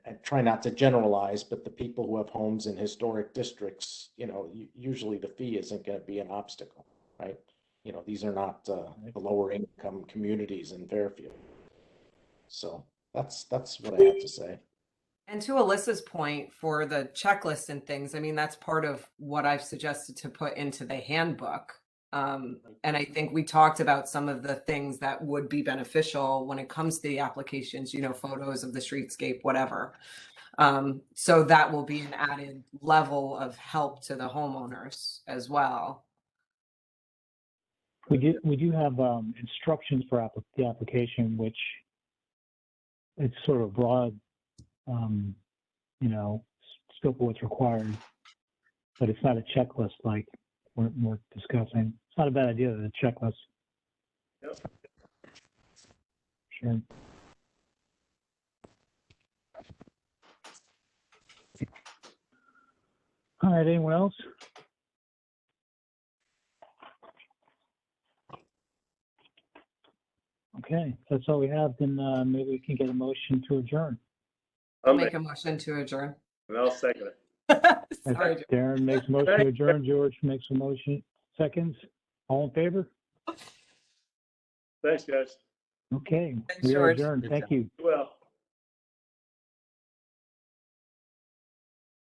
I try not to generalize, but the people who have homes in historic districts, you know, usually the fee isn't going to be an obstacle, right? You know, these are not the lower income communities in Fairfield. So that's what I have to say. And to Alyssa's point for the checklist and things, I mean, that's part of what I've suggested to put into the handbook. And I think we talked about some of the things that would be beneficial when it comes to the applications, you know, photos of the streetscape, whatever. So that will be an added level of help to the homeowners as well. We do have instructions for the application, which it's sort of broad, you know, scope of what's required, but it's not a checklist like we're discussing. It's not a bad idea, the checklist. Yep. Sure. All right, anyone else? Okay, that's all we have. Then maybe we can get a motion to adjourn. I'll make a motion to adjourn. And I'll second it. Sorry. Darren makes a motion to adjourn. George makes a motion. Seconds. All in favor? Thanks, guys. Okay, Thanks, we are George. adjourned. Thank you. Well.